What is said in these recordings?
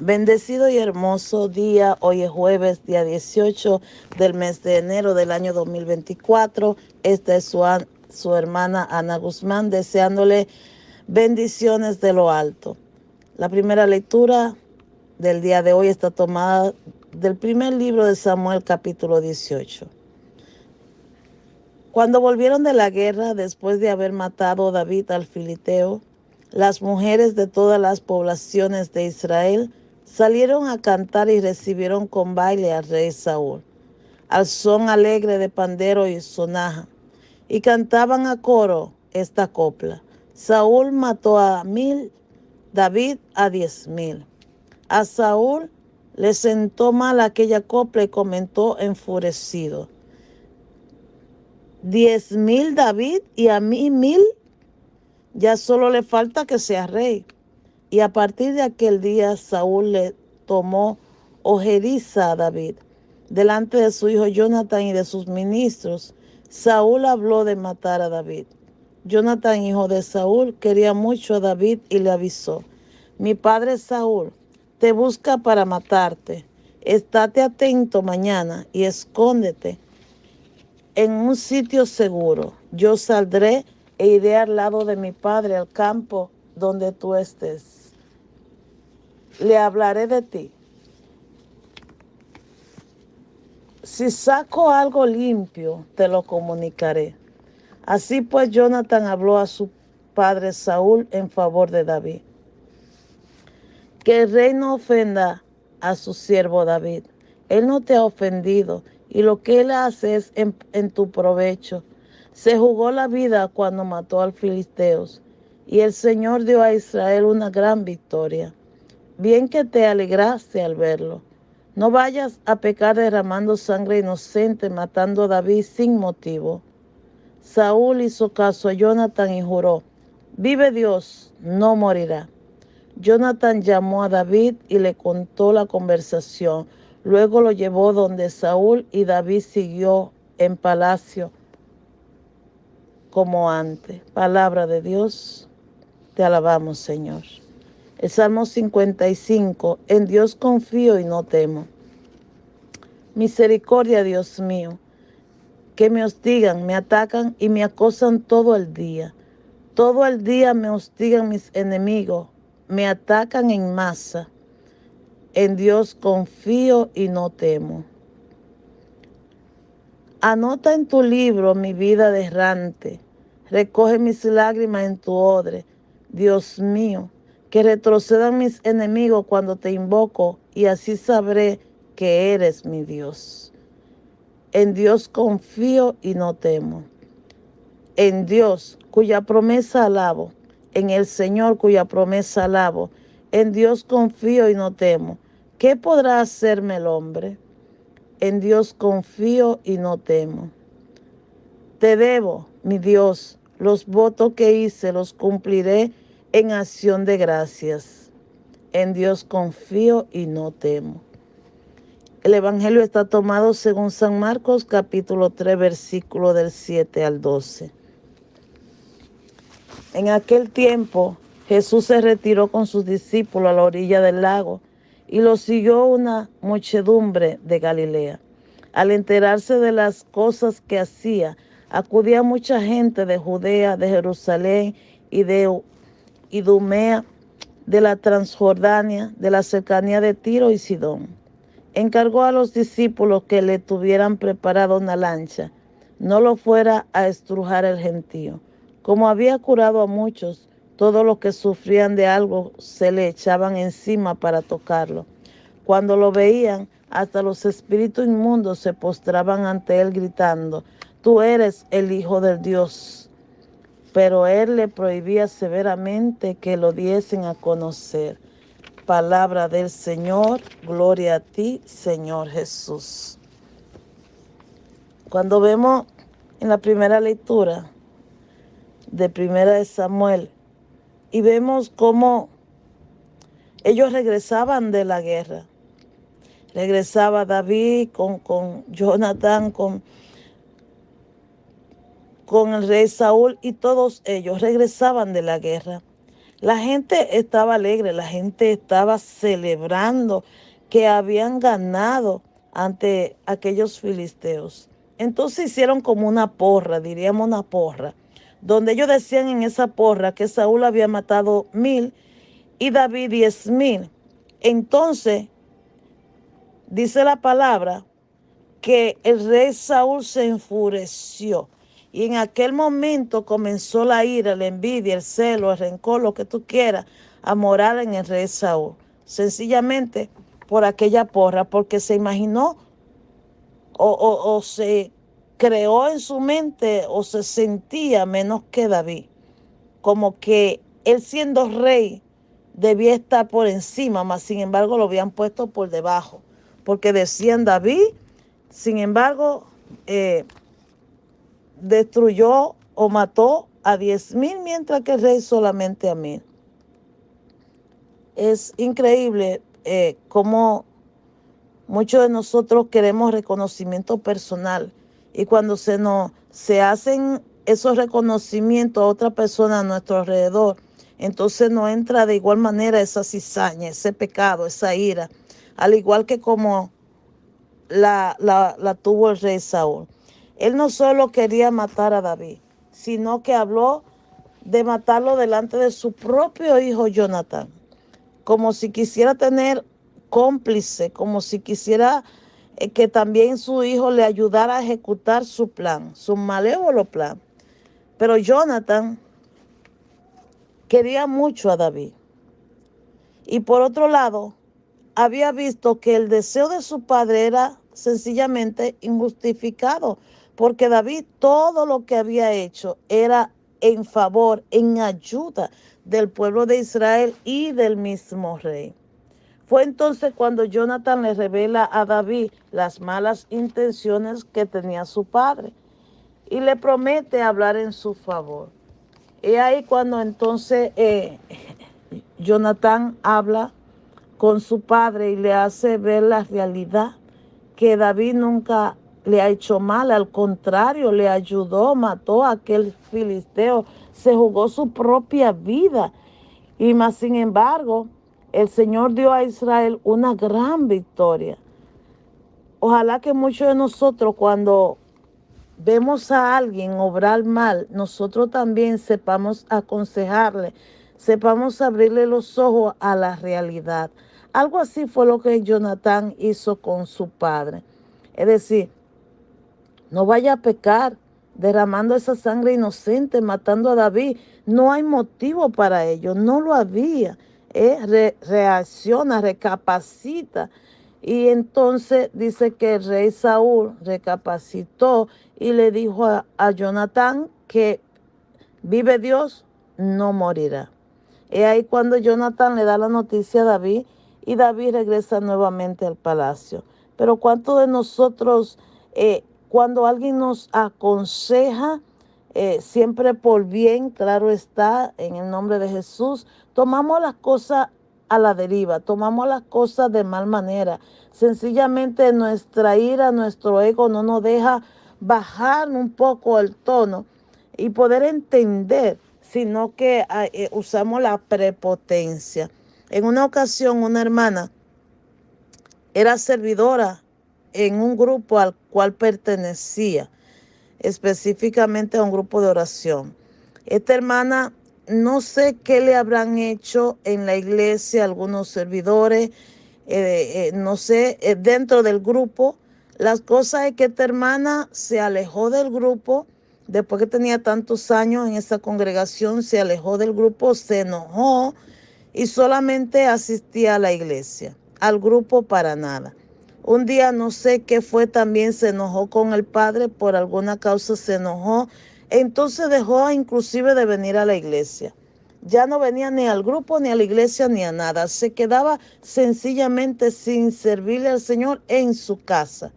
Bendecido y hermoso día, hoy es jueves, día 18 del mes de enero del año 2024. Esta es su hermana Ana Guzmán, deseándole bendiciones de lo alto. La primera lectura del día de hoy está tomada del primer libro de Samuel, capítulo 18. Cuando volvieron de la guerra, después de haber matado David al filisteo, las mujeres de todas las poblaciones de Israel salieron a cantar y recibieron con baile al rey Saúl, al son alegre de pandero y sonaja, y cantaban a coro esta copla: Saúl mató a 1000, David a 10,000. A Saúl le sentó mal aquella copla y comentó enfurecido: 10,000 David y a mí 1,000, ya solo le falta que sea rey. Y a partir de aquel día Saúl le tomó ojeriza a David. Delante de su hijo Jonatán y de sus ministros, Saúl habló de matar a David. Jonatán, hijo de Saúl, quería mucho a David y le avisó: mi padre Saúl te busca para matarte. Estate atento mañana y escóndete en un sitio seguro. Yo saldré e iré al lado de mi padre al campo donde tú estés. Le hablaré de ti. Si saco algo limpio, te lo comunicaré. Así pues, Jonatán habló a su padre Saúl en favor de David. Que el rey no ofenda a su siervo David. Él no te ha ofendido y lo que él hace es en tu provecho. Se jugó la vida cuando mató al filisteos y el Señor dio a Israel una gran victoria. Bien que te alegraste al verlo. No vayas a pecar derramando sangre inocente, matando a David sin motivo. Saúl hizo caso a Jonatán y juró: vive Dios, no morirá. Jonatán llamó a David y le contó la conversación. Luego lo llevó donde Saúl y David siguió en palacio como antes. Palabra de Dios, te alabamos, Señor. El Salmo 55, en Dios confío y no temo. Misericordia, Dios mío, que me hostigan, me atacan y me acosan todo el día. Todo el día me hostigan mis enemigos, me atacan en masa. En Dios confío y no temo. Anota en tu libro mi vida de errante. Recoge mis lágrimas en tu odre. Dios mío, que retrocedan mis enemigos cuando te invoco, y así sabré que eres mi Dios. En Dios confío y no temo. En Dios, cuya promesa alabo. En el Señor, cuya promesa alabo. En Dios confío y no temo. ¿Qué podrá hacerme el hombre? En Dios confío y no temo. Te debo, mi Dios, los votos que hice los cumpliré en acción de gracias. En Dios confío y no temo. El Evangelio está tomado según San Marcos, capítulo 3, versículo del 7 al 12. En aquel tiempo, Jesús se retiró con sus discípulos a la orilla del lago y lo siguió una muchedumbre de Galilea. Al enterarse de las cosas que hacía, acudía mucha gente de Judea, de Jerusalén y de Idumea, de la Transjordania, de la cercanía de Tiro y Sidón. Encargó a los discípulos que le tuvieran preparado una lancha, no lo fuera a estrujar el gentío. Como había curado a muchos, todos los que sufrían de algo se le echaban encima para tocarlo. Cuando lo veían, hasta los espíritus inmundos se postraban ante él gritando: tú eres el Hijo del Dios. Pero él le prohibía severamente que lo diesen a conocer. Palabra del Señor, gloria a ti, Señor Jesús. Cuando vemos en la primera lectura de Primera de Samuel y vemos cómo ellos regresaban de la guerra. Regresaba David con Jonatán, con el rey Saúl, y todos ellos regresaban de la guerra. La gente estaba alegre, la gente estaba celebrando que habían ganado ante aquellos filisteos. Entonces hicieron como una porra, diríamos una porra, donde ellos decían en esa porra que Saúl había matado 1000 y David 10,000. Entonces dice la palabra que el rey Saúl se enfureció. Y en aquel momento comenzó la ira, la envidia, el celo, el rencor, lo que tú quieras, a morar en el rey Saúl. Sencillamente por aquella porra, porque se imaginó o se creó en su mente o se sentía menos que David. Como que él siendo rey debía estar por encima, mas sin embargo lo habían puesto por debajo. Porque decían David, sin embargo, destruyó o mató a 10,000, mientras que el rey solamente a 1000. Es increíble cómo muchos de nosotros queremos reconocimiento personal, y cuando se hacen esos reconocimientos a otra persona a nuestro alrededor, entonces no entra de igual manera esa cizaña, ese pecado, esa ira, al igual que como la tuvo el rey Saúl. Él no solo quería matar a David, sino que habló de matarlo delante de su propio hijo Jonatán, como si quisiera tener cómplice, como si quisiera que también su hijo le ayudara a ejecutar su plan, su malévolo plan. Pero Jonatán quería mucho a David. Y por otro lado, había visto que el deseo de su padre era sencillamente injustificado, porque David todo lo que había hecho era en favor, en ayuda del pueblo de Israel y del mismo rey. Fue entonces cuando Jonatán le revela a David las malas intenciones que tenía su padre y le promete hablar en su favor. Y ahí cuando entonces Jonatán habla con su padre y le hace ver la realidad, que David nunca le ha hecho mal, al contrario, le ayudó, mató a aquel filisteo, se jugó su propia vida. Y más sin embargo, el Señor dio a Israel una gran victoria. Ojalá que muchos de nosotros, cuando vemos a alguien obrar mal, nosotros también sepamos aconsejarle, sepamos abrirle los ojos a la realidad. Algo así fue lo que Jonatán hizo con su padre. Es decir, no vaya a pecar derramando esa sangre inocente, matando a David. No hay motivo para ello, no lo había. Reacciona, recapacita. Y entonces dice que el rey Saúl recapacitó y le dijo a Jonatán que vive Dios, no morirá. Es ahí cuando Jonatán le da la noticia a David y David regresa nuevamente al palacio. Pero ¿cuántos de nosotros, cuando alguien nos aconseja, siempre por bien, claro está, en el nombre de Jesús, tomamos las cosas a la deriva, tomamos las cosas de mal manera? Sencillamente nuestra ira, nuestro ego no nos deja bajar un poco el tono y poder entender, sino que usamos la prepotencia. En una ocasión, una hermana era servidora en un grupo al cual pertenecía, específicamente a un grupo de oración. Esta hermana, no sé qué le habrán hecho en la iglesia algunos servidores, no sé, dentro del grupo. Las cosas es que esta hermana se alejó del grupo. Después que tenía tantos años en esa congregación, se alejó del grupo, se enojó y solamente asistía a la iglesia, al grupo para nada. Un día no sé qué fue, también se enojó con el padre, por alguna causa se enojó, entonces dejó inclusive de venir a la iglesia. Ya no venía ni al grupo, ni a la iglesia, ni a nada. Se quedaba sencillamente sin servirle al Señor en su casa.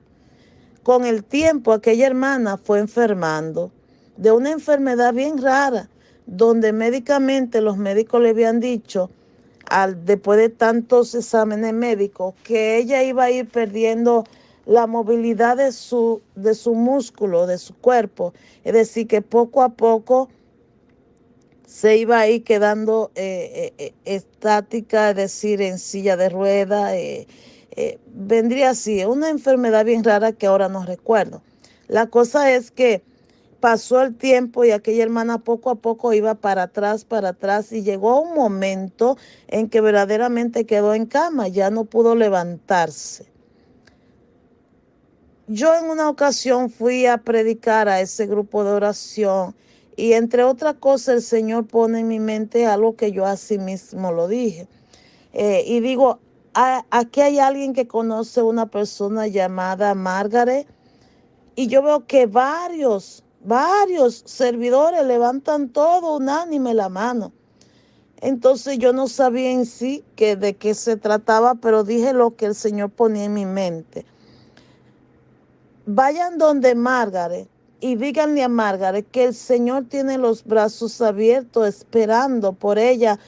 Con el tiempo, aquella hermana fue enfermando de una enfermedad bien rara, donde médicamente los médicos le habían dicho, después de tantos exámenes médicos, que ella iba a ir perdiendo la movilidad de su músculo, de su cuerpo. Es decir, que poco a poco se iba ahí quedando estática, es decir, en silla de ruedas. Vendría así, una enfermedad bien rara que ahora no recuerdo. La cosa es que pasó el tiempo y aquella hermana poco a poco iba para atrás, y llegó un momento en que verdaderamente quedó en cama, ya no pudo levantarse. Yo en una ocasión fui a predicar a ese grupo de oración y entre otras cosas el Señor pone en mi mente algo que yo así mismo lo dije. Y digo, aquí hay alguien que conoce una persona llamada Margaret y yo veo que varios servidores levantan todo unánime la mano. Entonces yo no sabía en sí de qué se trataba, pero dije lo que el Señor ponía en mi mente. Vayan donde Margaret y díganle a Margaret que el Señor tiene los brazos abiertos esperando por ella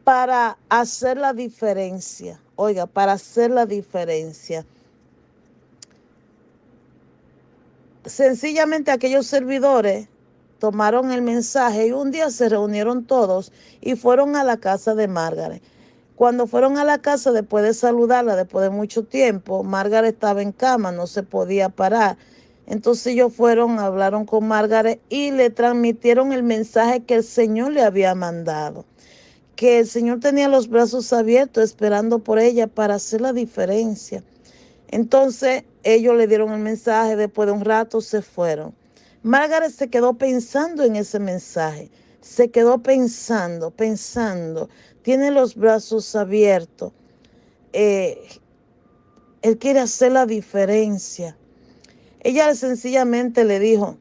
para hacer la diferencia. Oiga, para hacer la diferencia. Sencillamente aquellos servidores tomaron el mensaje y un día se reunieron todos y fueron a la casa de Margaret. Cuando fueron a la casa, después de saludarla, después de mucho tiempo, Margaret estaba en cama, no se podía parar. Entonces ellos fueron, hablaron con Margaret y le transmitieron el mensaje que el Señor le había mandado. Que el Señor tenía los brazos abiertos esperando por ella para hacer la diferencia. Entonces ellos le dieron el mensaje, después de un rato se fueron. Margaret se quedó pensando en ese mensaje, se quedó pensando, tiene los brazos abiertos, eh, él quiere hacer la diferencia. Ella sencillamente le dijo,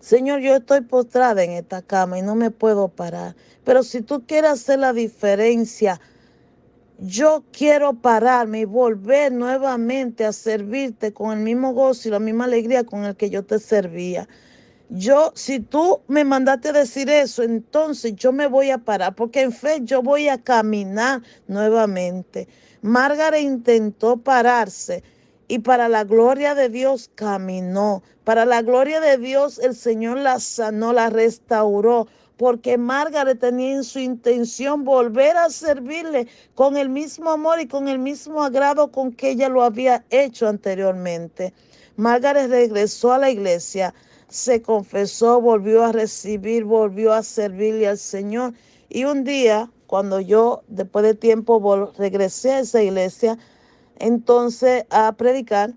Señor, yo estoy postrada en esta cama y no me puedo parar, pero si tú quieres hacer la diferencia, yo quiero pararme y volver nuevamente a servirte con el mismo gozo y la misma alegría con el que yo te servía. Si tú me mandaste a decir eso, entonces yo me voy a parar, porque en fe yo voy a caminar nuevamente. Margaret intentó pararse y para la gloria de Dios caminó. Para la gloria de Dios el Señor la sanó, la restauró, porque Margaret tenía en su intención volver a servirle con el mismo amor y con el mismo agrado con que ella lo había hecho anteriormente. Margaret regresó a la iglesia, se confesó, volvió a recibir, volvió a servirle al Señor. Y un día, cuando yo, después de tiempo, regresé a esa iglesia, entonces a predicar,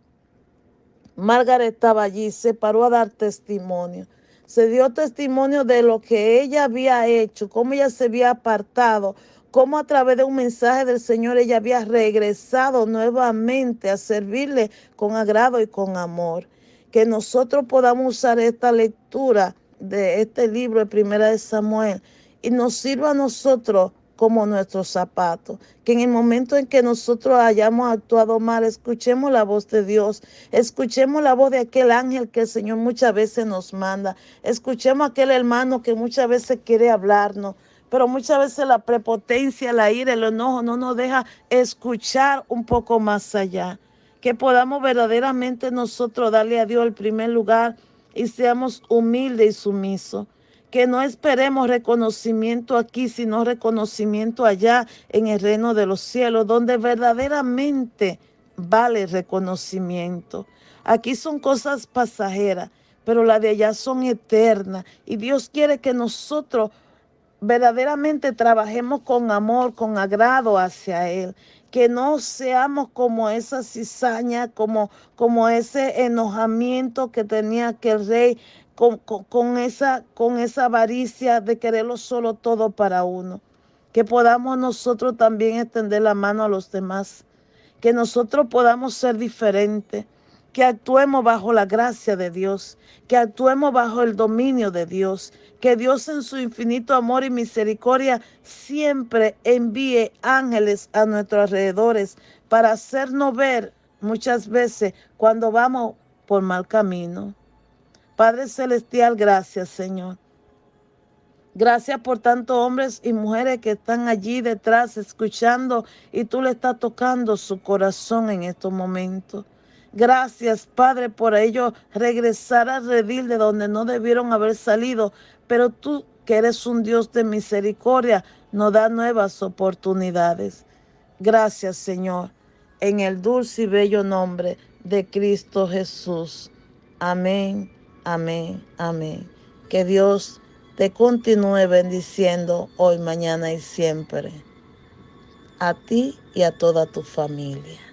Margaret estaba allí, se paró a dar testimonio. Se dio testimonio de lo que ella había hecho, cómo ella se había apartado, cómo a través de un mensaje del Señor ella había regresado nuevamente a servirle con agrado y con amor. Que nosotros podamos usar esta lectura de este libro de Primera de Samuel y nos sirva a nosotros como nuestros zapatos. Que en el momento en que nosotros hayamos actuado mal, escuchemos la voz de Dios, escuchemos la voz de aquel ángel que el Señor muchas veces nos manda, escuchemos a aquel hermano que muchas veces quiere hablarnos, pero muchas veces la prepotencia, la ira, el enojo no nos deja escuchar un poco más allá. Que podamos verdaderamente nosotros darle a Dios el primer lugar y seamos humildes y sumisos. Que no esperemos reconocimiento aquí, sino reconocimiento allá en el reino de los cielos, donde verdaderamente vale reconocimiento. Aquí son cosas pasajeras, pero las de allá son eternas. Y Dios quiere que nosotros verdaderamente trabajemos con amor, con agrado hacia Él. Que no seamos como esa cizaña, como ese enojamiento que tenía aquel rey con esa avaricia de quererlo solo todo para uno. Que podamos nosotros también extender la mano a los demás. Que nosotros podamos ser diferentes. Que actuemos bajo la gracia de Dios, que actuemos bajo el dominio de Dios, que Dios en su infinito amor y misericordia siempre envíe ángeles a nuestros alrededores para hacernos ver muchas veces cuando vamos por mal camino. Padre Celestial, gracias, Señor. Gracias por tantos hombres y mujeres que están allí detrás escuchando y tú le estás tocando su corazón en estos momentos. Gracias, Padre, por ellos regresar al redil de donde no debieron haber salido, pero tú que eres un Dios de misericordia, nos da nuevas oportunidades. Gracias, Señor, en el dulce y bello nombre de Cristo Jesús. Amén, amén, amén. Que Dios te continúe bendiciendo hoy, mañana y siempre. A ti y a toda tu familia.